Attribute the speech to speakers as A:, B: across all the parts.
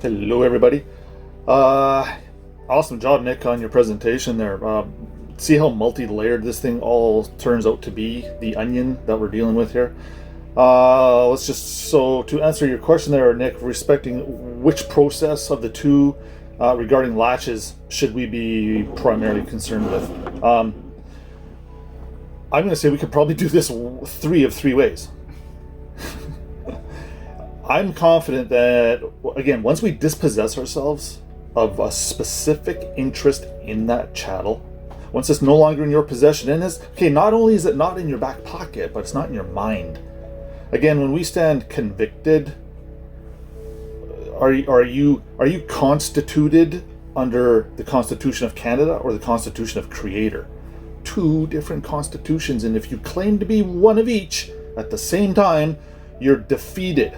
A: Hello, everybody. Awesome job, Nick, on your presentation there. See how multi-layered this thing all turns out to be, the onion that we're dealing with here. To answer your question there, Nick, respecting which process of the two regarding latches should we be primarily concerned with? I'm going to say we could probably do this three of three ways. I'm confident that, again, once we dispossess ourselves of a specific interest in that chattel, once it's no longer in your possession, and not only is it not in your back pocket, but it's not in your mind. Again, when we stand convicted, are you constituted under the Constitution of Canada or the Constitution of Creator? Two different constitutions, and if you claim to be one of each at the same time, you're defeated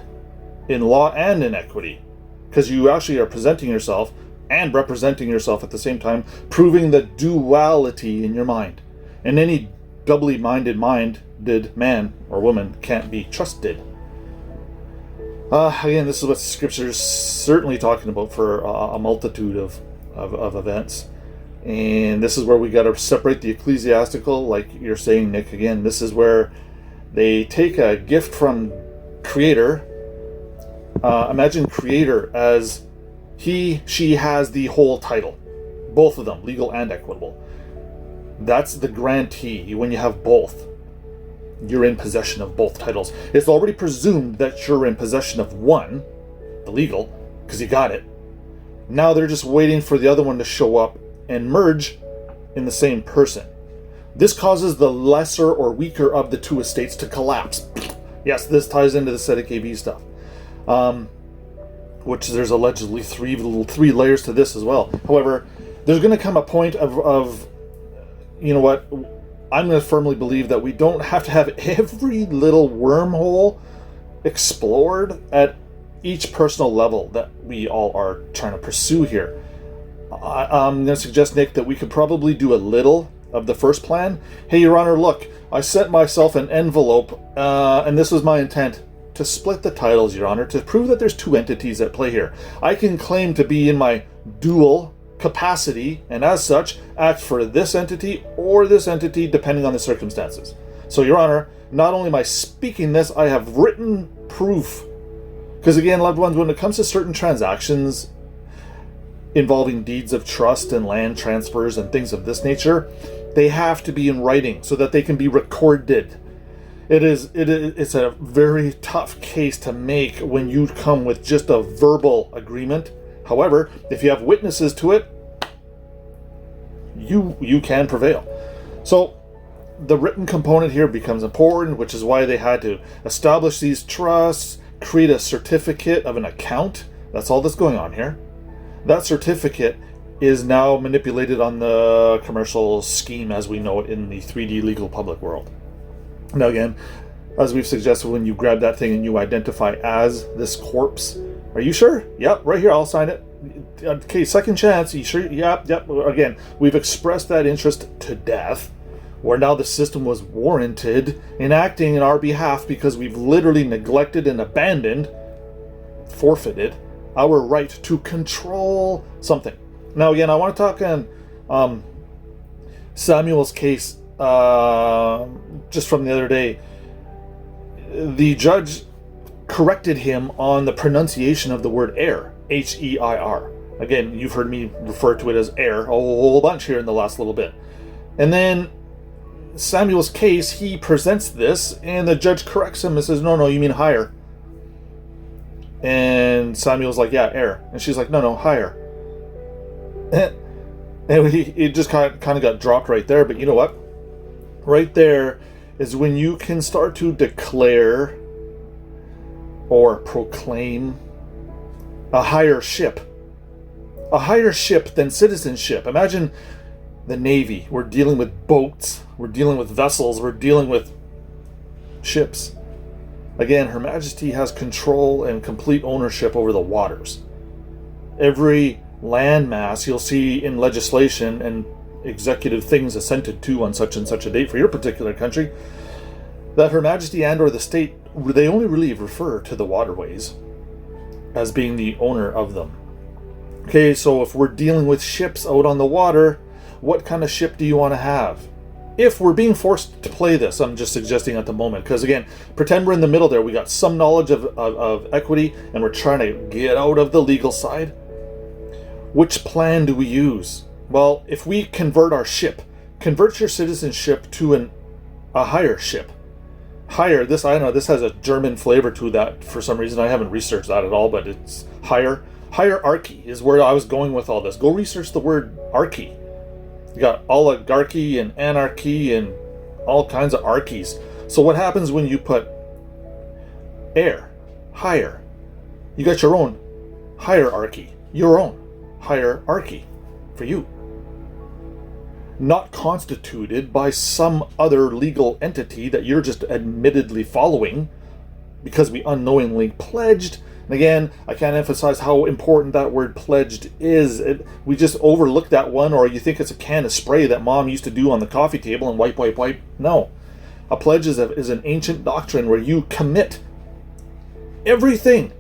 A: in law and in equity, because you actually are presenting yourself and representing yourself at the same time, proving the duality in your mind. And any doubly minded man or woman can't be trusted. Again, this is what Scripture is certainly talking about for a multitude of events. And this is where we got to separate the ecclesiastical, like you're saying, Nick. Again, this is where they take a gift from Creator. Imagine Creator as she has the whole title, both of them, legal and equitable. That's the grantee. When you have both, you're in possession of both titles. It's already presumed that you're in possession of one, the legal, because you got it. Now they're just waiting for the other one to show up and merge in the same person. This causes the lesser or weaker of the two estates to collapse. Yes, this ties into the Sedekv stuff. Which there's allegedly three layers to this as well. However, there's going to come a point of you know what, I'm going to firmly believe that we don't have to have every little wormhole explored at each personal level that we all are trying to pursue here. I'm going to suggest, Nick, that we could probably do a little of the first plan. Hey, Your Honor, look, I sent myself an envelope, and this was my intent. To split the titles, Your Honor, to prove that there's two entities at play here. I can claim to be in my dual capacity, and as such, act for this entity or this entity, depending on the circumstances. So, Your Honor, not only am I speaking this, I have written proof. Because again, loved ones, when it comes to certain transactions involving deeds of trust and land transfers and things of this nature, they have to be in writing so that they can be recorded. It's a very tough case to make when you come with just a verbal agreement. However, if you have witnesses to it, you can prevail. So the written component here becomes important, which is why they had to establish these trusts, create a certificate of an account. That's all that's going on here. That certificate is now manipulated on the commercial scheme as we know it in the 3D legal public world. Now again, as we've suggested, when you grab that thing and you identify as this corpse, are you sure? Yep, right here, I'll sign it. Okay, second chance, you sure? Yep. Again, we've expressed that interest to death, where now the system was warranted in acting in our behalf because we've literally neglected and abandoned, forfeited, our right to control something. Now again, I want to talk on Samuel's case. Just from the other day, the judge corrected him on the pronunciation of the word heir, H-E-I-R. Again, you've heard me refer to it as heir a whole bunch here in the last little bit. And then Samuel's case, he presents this, and the judge corrects him and says, no, you mean higher. And Samuel's like, yeah, heir. And she's like, no, higher. And it just kind of got dropped right there, but you know what? Right there is when you can start to declare or proclaim a higher ship than citizenship. Imagine the Navy. We're dealing with boats, we're dealing with vessels, we're dealing with ships. Again, Her Majesty has control and complete ownership over the waters. Every landmass you'll see in legislation and executive things assented to on such and such a date for your particular country, that Her Majesty and or the state, they only really refer to the waterways. as being the owner of them. Okay, so if we're dealing with ships out on the water, what kind of ship do you want to have? If we're being forced to play this, I'm just suggesting at the moment, because again, pretend we're in the middle there, we got some knowledge of equity, and we're trying to get out of the legal side. Which plan do we use? Well, if we convert our ship, convert your citizenship to a higher ship. Higher, this, I know this has a German flavor to that for some reason. I haven't researched that at all, but it's higher. Hierarchy is where I was going with all this. Go research the word archy. You got oligarchy and anarchy and all kinds of archies. So what happens when you put air, higher? You got your own hierarchy, your own hierarchy for you. Not constituted by some other legal entity that you're just admittedly following because we unknowingly pledged. And again, I can't emphasize how important that word pledged is. We just overlook that one, or you think it's a can of spray that mom used to do on the coffee table and wipe, wipe, wipe. No. A pledge is an ancient doctrine where you commit everything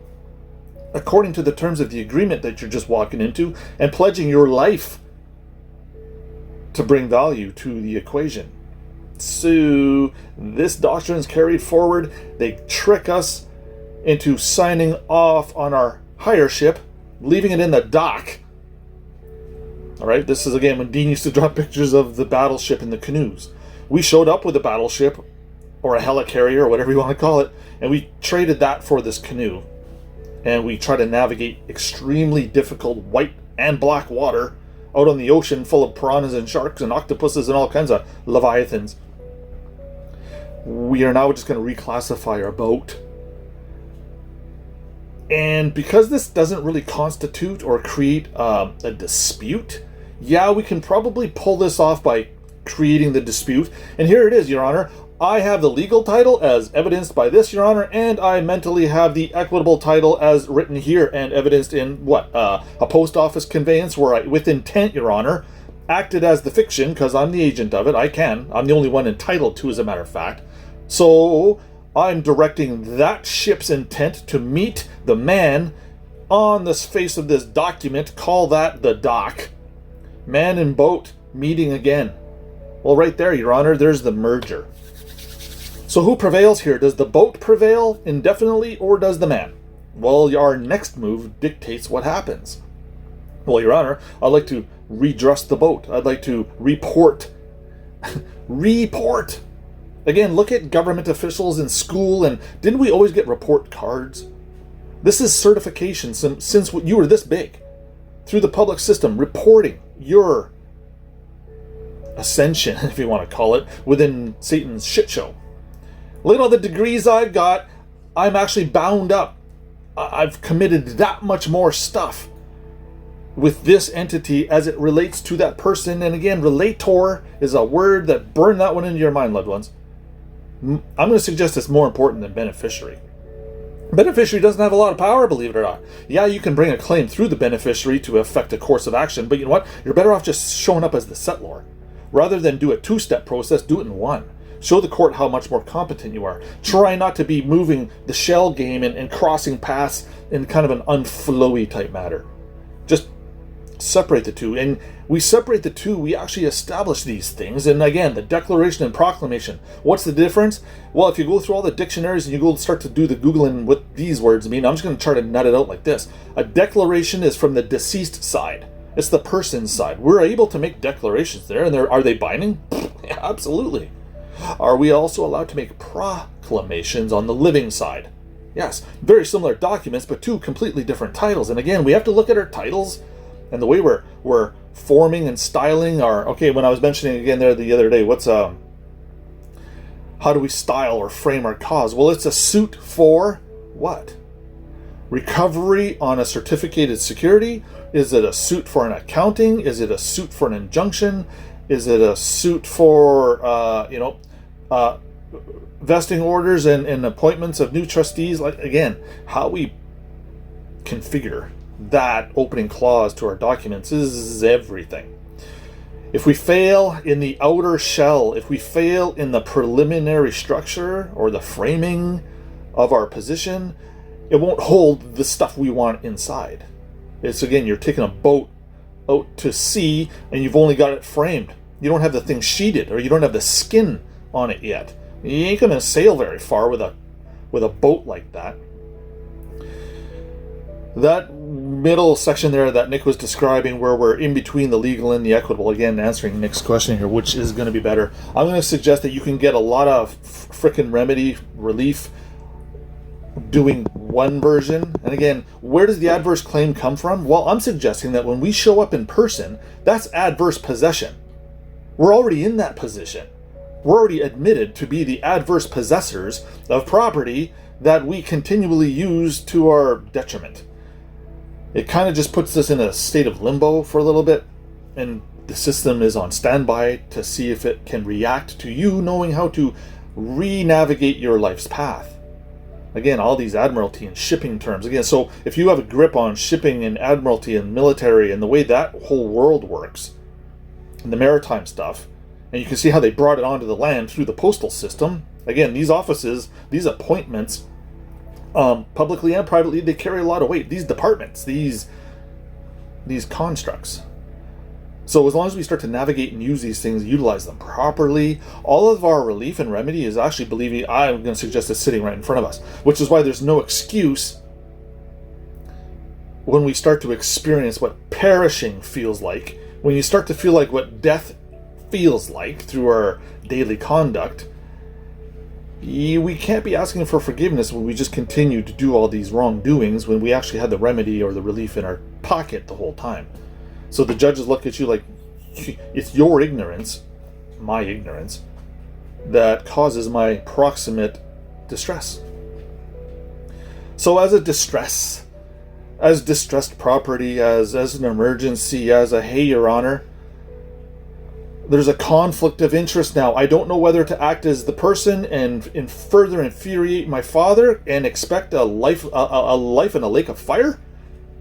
A: according to the terms of the agreement that you're just walking into and pledging your life to bring value to the equation. So this doctrine is carried forward. They trick us into signing off on our higher ship, leaving it in the dock. All right, this is again when Dean used to draw pictures of the battleship in the canoes. We showed up with a battleship or a helicarrier or whatever you want to call it, and we traded that for this canoe. And we try to navigate extremely difficult white and black water out on the ocean full of piranhas and sharks and octopuses and all kinds of leviathans. We are now just going to reclassify our boat. And because this doesn't really constitute or create a dispute, yeah, we can probably pull this off by creating the dispute. And here it is, Your Honor. I have the legal title as evidenced by this, Your Honor, and I mentally have the equitable title as written here and evidenced in what? A post office conveyance where I, with intent, Your Honor, acted as the fiction because I'm the agent of it. I'm the only one entitled to, as a matter of fact. So I'm directing that ship's intent to meet the man on the face of this document. Call that the dock. Man and boat meeting again. Well, right there, Your Honor, there's the merger. So who prevails here? Does the boat prevail indefinitely, or does the man? Well, our next move dictates what happens. Well, Your Honor, I'd like to redress the boat. I'd like to report. Report! Again, look at government officials in school, and didn't we always get report cards? This is certification since you were this big. Through the public system, reporting your ascension, if you want to call it, within Satan's shit show. Look at all the degrees I've got. I'm actually bound up. I've committed that much more stuff with this entity as it relates to that person. And again, relator is a word that burn that one into your mind, loved ones. I'm going to suggest it's more important than beneficiary. Beneficiary doesn't have a lot of power, believe it or not. Yeah, you can bring a claim through the beneficiary to affect a course of action, but you know what? You're better off just showing up as the settlor. Rather than do a two-step process, do it in one. Show the court how much more competent you are. Try not to be moving the shell game and crossing paths in kind of an unflowy type matter. Just separate the two. And we separate the two, we actually establish these things. And again, the declaration and proclamation. What's the difference? Well, if you go through all the dictionaries and you go start to do the Googling what these words mean, I'm just going to try to nut it out like this. A declaration is from the deceased side. It's the person's side. We're able to make declarations there, and are they binding? Yeah, absolutely. Are we also allowed to make proclamations on the living side? Yes, very similar documents, but two completely different titles. And again, we have to look at our titles and the way we're forming and styling our. Okay, when I was mentioning again there the other day, how do we style or frame our cause? Well, it's a suit for what? Recovery on a certificated security? Is it a suit for an accounting? Is it a suit for an injunction? Is it a suit for vesting orders and appointments of new trustees? Like, again, how we configure that opening clause to our documents is everything. If we fail in the outer shell, if we fail in the preliminary structure or the framing of our position, it won't hold the stuff we want inside. It's, again, you're taking a boat out to sea and you've only got it framed. You don't have the thing sheeted, or you don't have the skin on it yet. You ain't gonna sail very far with a boat like that. That middle section there that Nick was describing, where we're in between the legal and the equitable, again, answering Nick's question here, which is going to be better. I'm going to suggest that you can get a lot of frickin' remedy relief doing one version. And again, where does the adverse claim come from? Well, I'm suggesting that when we show up in person, that's adverse possession. We're already in that position. We're already admitted to be the adverse possessors of property that we continually use to our detriment. It kind of just puts us in a state of limbo for a little bit, and the system is on standby to see if it can react to you knowing how to re-navigate your life's path. Again, all these admiralty and shipping terms. Again, so if you have a grip on shipping and admiralty and military and the way that whole world works, and the maritime stuff, and you can see how they brought it onto the land through the postal system. Again, these offices, these appointments, publicly and privately, they carry a lot of weight. These departments, these constructs. So as long as we start to navigate and use these things, utilize them properly, all of our relief and remedy is actually, believe me, I'm going to suggest it's sitting right in front of us, which is why there's no excuse when we start to experience what perishing feels like, when you start to feel like what death feels like through our daily conduct. We can't be asking for forgiveness when we just continue to do all these wrongdoings when we actually had the remedy or the relief in our pocket the whole time. So the judges look at you like it's your ignorance, my ignorance, that causes my proximate distress. So as distressed property, as an emergency, as a hey, Your Honor, there's a conflict of interest now. I don't know whether to act as the person and further infuriate my father and expect a life in a lake of fire.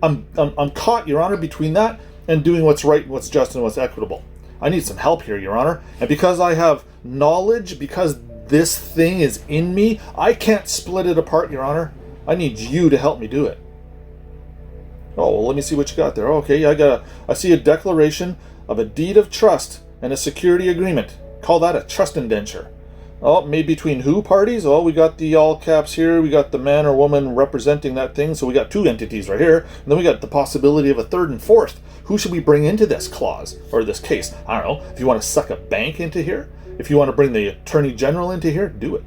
A: I'm caught, Your Honor, between that and doing what's right, what's just, and what's equitable. I need some help here, Your Honor. And because I have knowledge, because this thing is in me, I can't split it apart, Your Honor. I need you to help me do it. Oh, well, let me see what you got there. Okay, I see a declaration of a deed of trust and a security agreement. Call that a trust indenture. Oh, made between who parties? Oh, we got the all caps here. We got the man or woman representing that thing. So we got two entities right here. And then we got the possibility of a third and fourth. Who should we bring into this clause or this case? I don't know. If you want to suck a bank into here, if you want to bring the Attorney General into here, do it.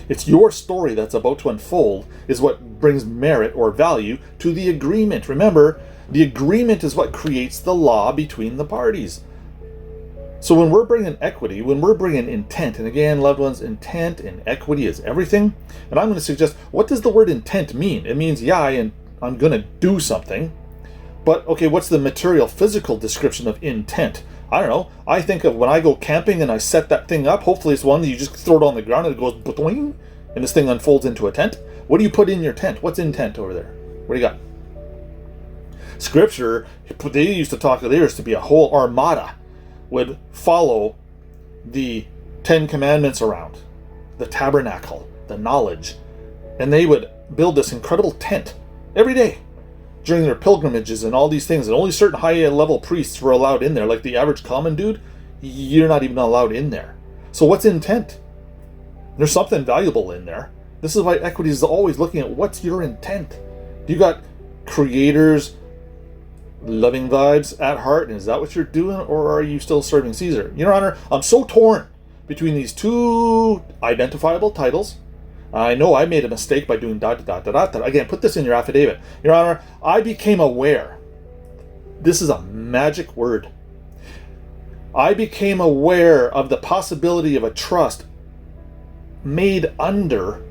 A: It's your story that's about to unfold is what brings merit or value to the agreement. Remember, the agreement is what creates the law between the parties. So when we're bringing equity, when we're bringing intent, and again, loved ones, intent and equity is everything. And I'm going to suggest, what does the word intent mean? It means, yeah, I'm going to do something. But, okay, what's the material, physical description of intent? I don't know. I think of when I go camping and I set that thing up, hopefully it's one that you just throw it on the ground and it goes boing, and this thing unfolds into a tent. What do you put in your tent? What's in tent over there? What do you got? Scripture, they used to talk of theirs to be a whole armada would follow the 10 Commandments around, the tabernacle, the knowledge, and they would build this incredible tent every day during their pilgrimages and all these things, and only certain high-level priests were allowed in there. Like the average common dude, you're not even allowed in there. So what's intent? There's something valuable in there. This is why equity is always looking at what's your intent. You got creators, loving vibes at heart, and is that what you're doing, or are you still serving Caesar? Your Honor, I'm so torn between these two identifiable titles. I know I made a mistake by doing ... Again, put this in your affidavit. Your Honor, I became aware. This is a magic word. I became aware of the possibility of a trust made under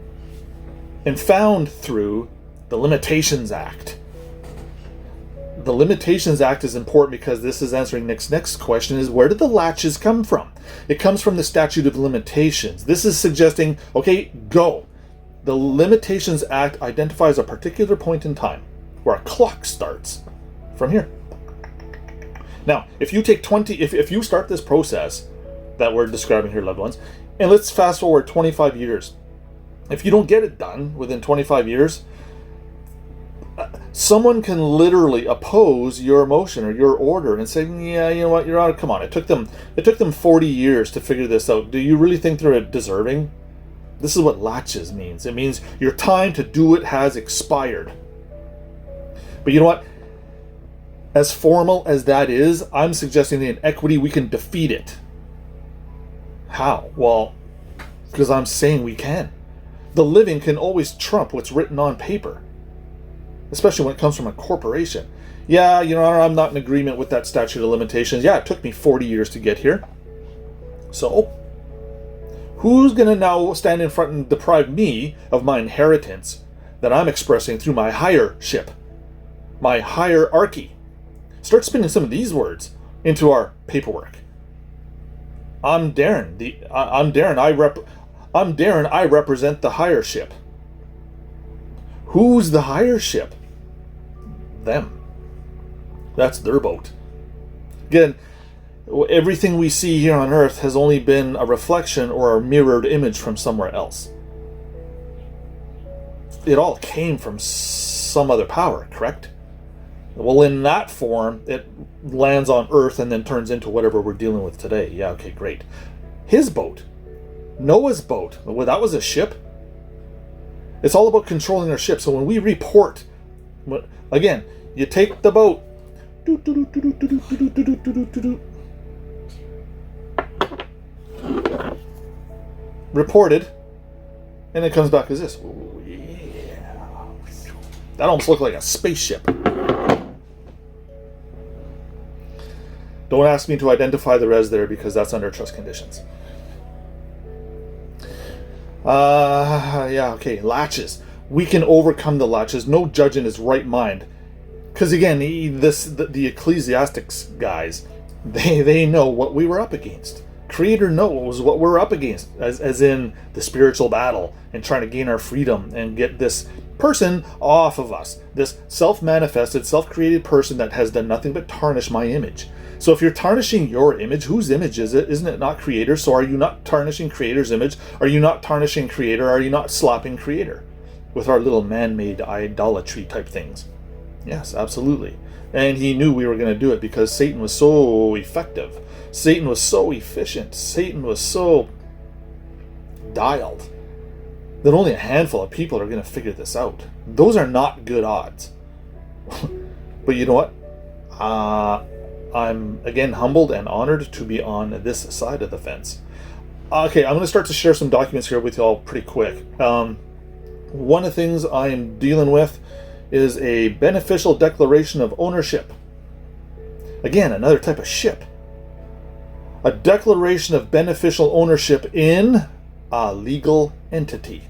A: and found through the Limitations Act. The Limitations Act is important because this is answering Nick's next question, is where did the latches come from? It comes from the statute of limitations. This is suggesting, okay, go. The Limitations Act identifies a particular point in time where a clock starts from here. Now, if you take if you start this process that we're describing here, loved ones, and let's fast forward 25 years, If you don't get it done within 25 years, someone can literally oppose your motion or your order and say, yeah, you know what, Your Honor, come on. It took them 40 years to figure this out. Do you really think they're deserving? This is what latches means. It means your time to do it has expired. But you know what? As formal as that is, I'm suggesting that in equity we can defeat it. How? Well, because I'm saying we can. The living can always trump what's written on paper, especially when it comes from a corporation. Yeah, Your Honor, I'm not in agreement with that statute of limitations. Yeah, it took me 40 years to get here. So, who's going to now stand in front and deprive me of my inheritance that I'm expressing through my hierarship, my hierarchy? Start spinning some of these words into our paperwork. I'm Darren. I'm Darren. I represent the hierarship. Who's the hierarship? Them. That's their boat. Again, everything we see here on Earth has only been a reflection or a mirrored image from somewhere else. It all came from some other power, correct? Well, in that form, it lands on Earth and then turns into whatever we're dealing with today. Yeah, okay, great. His boat, Noah's boat, well, that was a ship. It's all about controlling our ship. So when we report, again, you take the boat, reported, and it comes back as this. Ooh, yeah. That almost looked like a spaceship. Don't ask me to identify the res there because that's under trust conditions. Yeah, okay, latches. We can overcome the latches. No judge in his right mind. Because again, the ecclesiastics guys, they know what we were up against. Creator knows what we're up against, as in the spiritual battle and trying to gain our freedom and get this person off of us. This self-manifested, self-created person that has done nothing but tarnish my image. So if you're tarnishing your image, whose image is it? Isn't it not Creator? So are you not tarnishing Creator's image? Are you not tarnishing Creator? Are you not slapping Creator with our little man-made idolatry type things? Yes, absolutely. And he knew we were going to do it because Satan was so effective. Satan was so efficient. Satan was so dialed that only a handful of people are going to figure this out. Those are not good odds. But you know what? I'm, again, humbled and honored to be on this side of the fence. Okay, I'm going to start to share some documents here with you all pretty quick. One of the things I am dealing with is a beneficial declaration of ownership. Again, another type of ship. A declaration of beneficial ownership in a legal entity.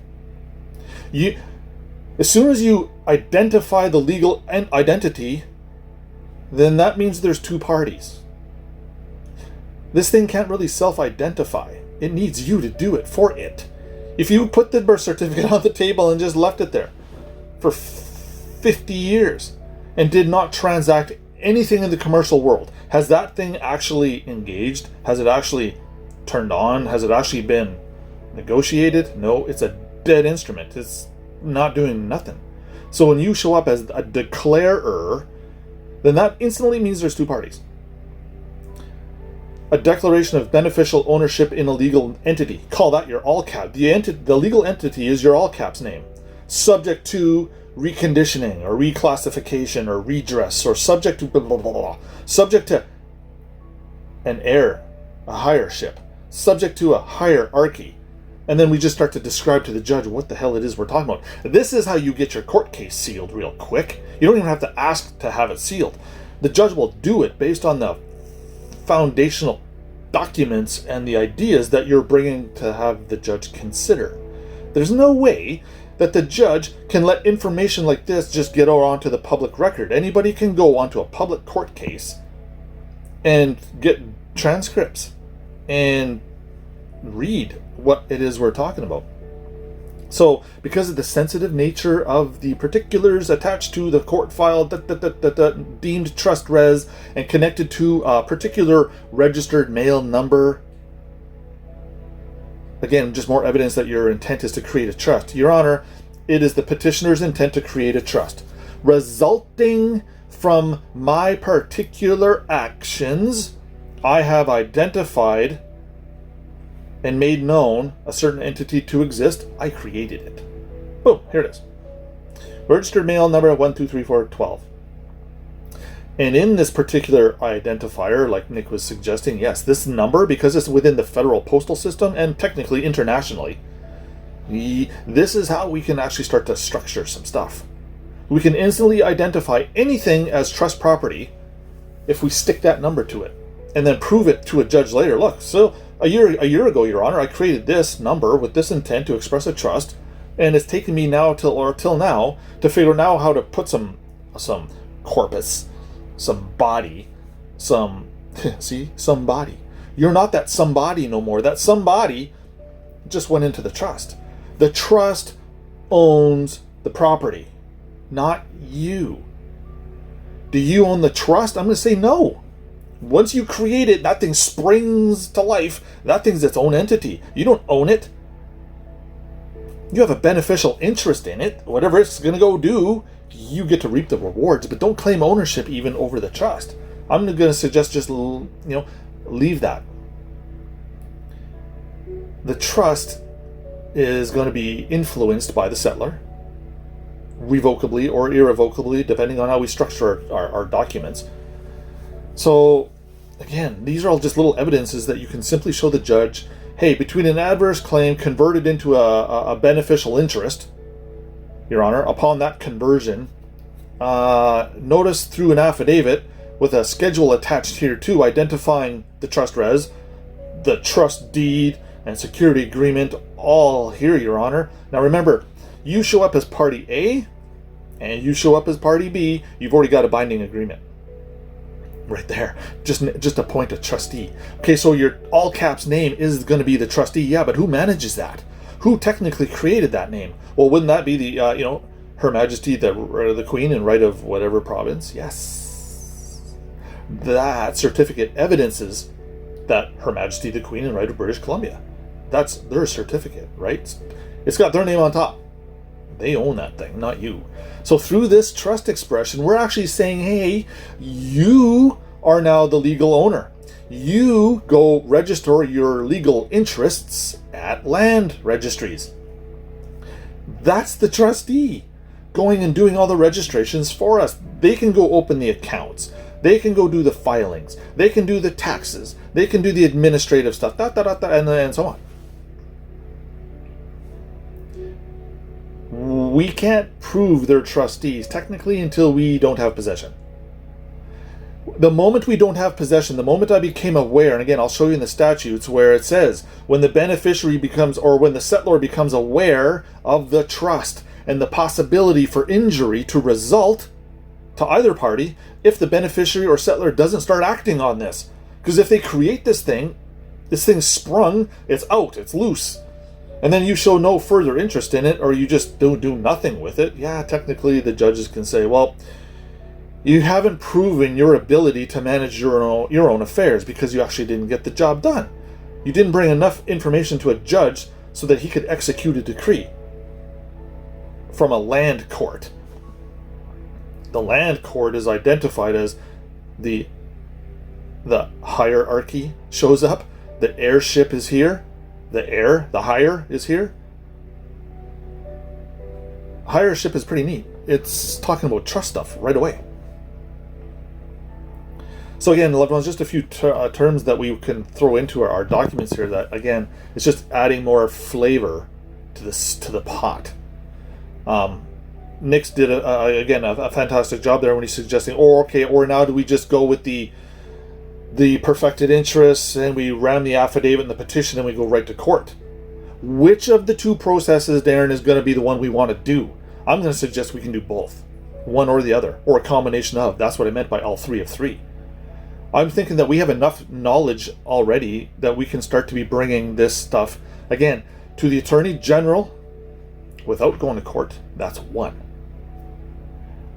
A: As soon as you identify the legal identity, then that means there's two parties. This thing can't really self-identify. It needs you to do it for it. If you put the birth certificate on the table and just left it there for 50 years and did not transact anything in the commercial world, has that thing actually engaged? Has it actually turned on? Has it actually been negotiated? No, it's a dead instrument. It's not doing nothing. So when you show up as a declarer, then that instantly means there's two parties. A declaration of beneficial ownership in a legal entity. Call that your all cap. The legal entity is your all caps name. Subject to reconditioning or reclassification or redress, or subject to blah, blah, blah, blah. Subject to an heir, a hierarship. Subject to a hierarchy. And then we just start to describe to the judge what the hell it is we're talking about. This is how you get your court case sealed real quick. You don't even have to ask to have it sealed. The judge will do it based on the foundational documents and the ideas that you're bringing to have the judge consider. There's no way that the judge can let information like this just get onto the public record. Anybody can go onto a public court case and get transcripts and read what it is we're talking about. So, because of the sensitive nature of the particulars attached to the court file, deemed trust res, and connected to a particular registered mail number, Again, just more evidence that your intent is to create a trust. Your Honor, it is the petitioner's intent to create a trust, resulting from my particular actions. I have identified and made known a certain entity to exist. I created it. Boom, here it is. Registered mail number 1234412. And in this particular identifier, like Nick was suggesting, yes, this number, because it's within the federal postal system and technically internationally, this is how we can actually start to structure some stuff. We can instantly identify anything as trust property if we stick that number to it and then prove it to a judge later. Look, so a year ago, Your Honor, I created this number with this intent to express a trust, and it's taken me now till now to figure out how to put some corpus, some body, some somebody. You're not that somebody no more. That somebody just went into the trust. The trust owns the property, not you. Do you own the trust? I'm going to say no. Once you create it, that thing springs to life. That thing's its own entity. You don't own it. You have a beneficial interest in it. Whatever it's going to go do, you get to reap the rewards, but don't claim ownership even over the trust. I'm going to suggest just, leave that. The trust is going to be influenced by the settler, revocably or irrevocably, depending on how we structure our documents. So, again, these are all just little evidences that you can simply show the judge, hey, between an adverse claim converted into a beneficial interest, Your Honor, upon that conversion, notice through an affidavit with a schedule attached here too, identifying the trust res, the trust deed, and security agreement, all here, Your Honor. Now remember, you show up as party A, and you show up as party B, you've already got a binding agreement. Right there. Just appoint a trustee. Okay, so your all caps name is going to be the trustee. Yeah, but who manages that? Who technically created that name? Well, wouldn't that be the, Her Majesty, the Queen in right of whatever province? Yes. That certificate evidences that Her Majesty, the Queen in right of British Columbia. That's their certificate, right? It's got their name on top. They own that thing, not you. So through this trust expression, we're actually saying, hey, you are now the legal owner. You go register your legal interests at land registries. That's the trustee going and doing all the registrations for us. They can go open the accounts. They can go do the filings. They can do the taxes. They can do the administrative stuff, and so on. We can't prove they're trustees technically until we don't have possession. The moment we don't have possession, the moment I became aware, and again, I'll show you in the statutes where it says when the beneficiary becomes, or when the settlor becomes aware of the trust and the possibility for injury to result to either party if the beneficiary or settlor doesn't start acting on this. Because if they create this thing's sprung, it's out, it's loose. And then you show no further interest in it, or you just don't do nothing with it, yeah, technically the judges can say, well, you haven't proven your ability to manage your own affairs because you actually didn't get the job done. You didn't bring enough information to a judge so that he could execute a decree from a land court. The land court is identified as the hierarchy shows up, the heirship is here, the hire is here. Hireship is pretty neat. It's talking about trust stuff right away. So again, loved ones, just a few terms that we can throw into our documents here that, again, it's just adding more flavor to the pot. Nick's did, a fantastic job there when he's suggesting, or now do we just go with the perfected interests and we ram the affidavit and the petition and we go right to court? Which of the two processes, Darren, is going to be the one we want to do? I'm going to suggest we can do both. One or the other, or a combination of. That's what I meant by all three of three. I'm thinking that we have enough knowledge already that we can start to be bringing this stuff, again, to the Attorney General without going to court. That's one.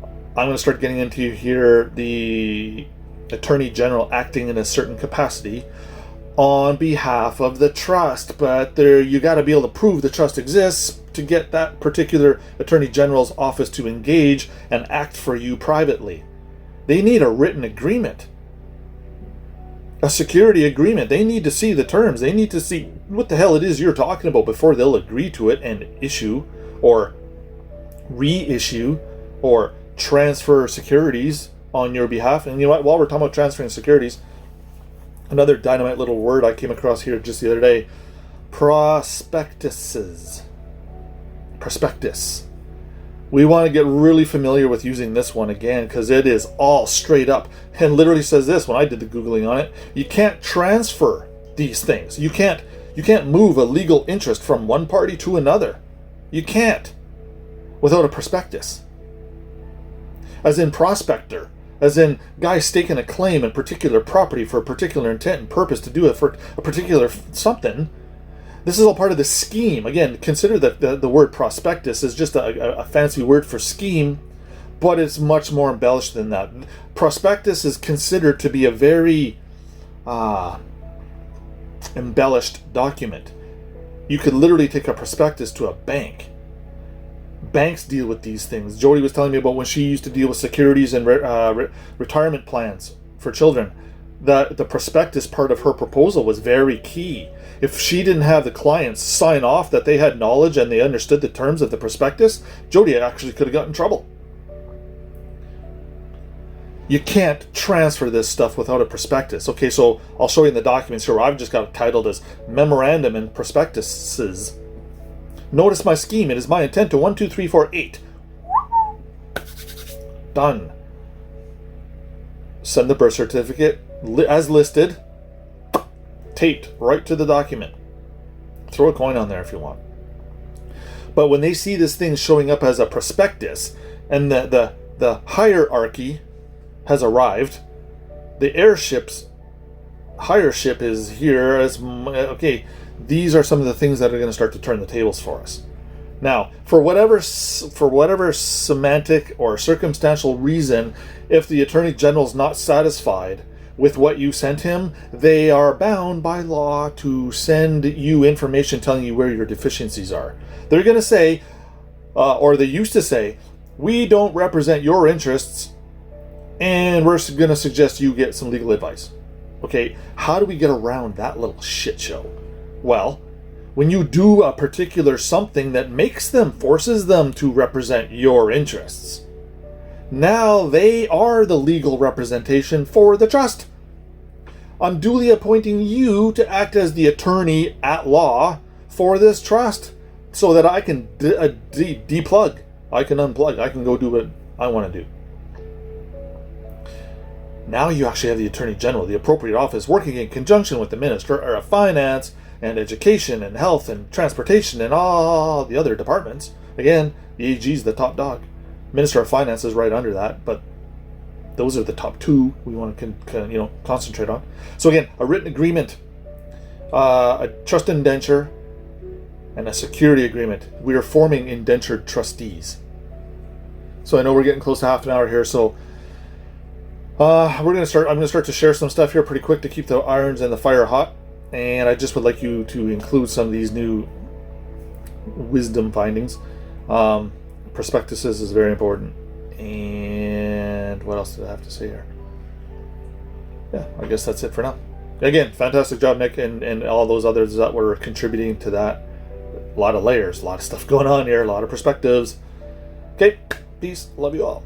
A: I'm going to start getting into here the Attorney General acting in a certain capacity on behalf of the trust, but you got to be able to prove the trust exists to get that particular Attorney General's office to engage and act for you privately. They need a written agreement, a security agreement. They need to see the terms. They need to see what the hell it is you're talking about before they'll agree to it and issue or reissue or transfer securities on your behalf. And you know what? While we're talking about transferring securities, another dynamite little word I came across here just the other day: prospectuses. Prospectus. We want to get really familiar with using this one again, because it is all straight up and literally says this. When I did the Googling on it, you can't transfer these things. You can't move a legal interest from one party to another. You can't without a prospectus. As in prospector, as in guy staking a claim in particular property for a particular intent and purpose to do it for a particular something. This is all part of the scheme. Again, consider that the word prospectus is just a fancy word for scheme, but it's much more embellished than that. Prospectus is considered to be a very embellished document. You could literally take a prospectus to a bank. Banks deal with these things. Jody was telling me about when she used to deal with securities and retirement plans for children. The prospectus part of her proposal was very key. If she didn't have the clients sign off that they had knowledge and they understood the terms of the prospectus, Jody actually could have gotten in trouble. You can't transfer this stuff without a prospectus. Okay, so I'll show you in the documents here. I've just got it titled as Memorandum and Prospectuses. Notice my scheme. It is my intent to 1, 2, 3, 4, 8. Done. Send the birth certificate as listed, taped right to the document. Throw a coin on there if you want. But when they see this thing showing up as a prospectus and the hierarchy has arrived, the heirship's hierarship is here as okay. These are some of the things that are going to start to turn the tables for us. Now, for whatever semantic or circumstantial reason, if the Attorney General is not satisfied with what you sent him, they are bound by law to send you information telling you where your deficiencies are. They're going to say, or they used to say, we don't represent your interests, and we're going to suggest you get some legal advice. Okay, how do we get around that little shit show? Well, when you do a particular something that forces them to represent your interests, now they are the legal representation for the trust. I'm duly appointing you to act as the attorney at law for this trust so that I can deplug, I can unplug, I can go do what I want to do. Now you actually have the Attorney General, the appropriate office, working in conjunction with the Minister of Finance and Education and Health and Transportation and all the other departments. Again, the AG is the top dog. Minister of Finance is right under that, but those are the top two we want to concentrate on. So again, a written agreement, a trust indenture, and a security agreement. We are forming indentured trustees. So I know we're getting close to half an hour here, so I'm going to start to share some stuff here pretty quick to keep the irons and the fire hot. And I just would like you to include some of these new wisdom findings. Prospectuses is very important. And what else did I have to say here? Yeah, I guess that's it for now. Again, fantastic job, Nick, and all those others that were contributing to that. A lot of layers, a lot of stuff going on here, a lot of perspectives. Okay, peace, love you all.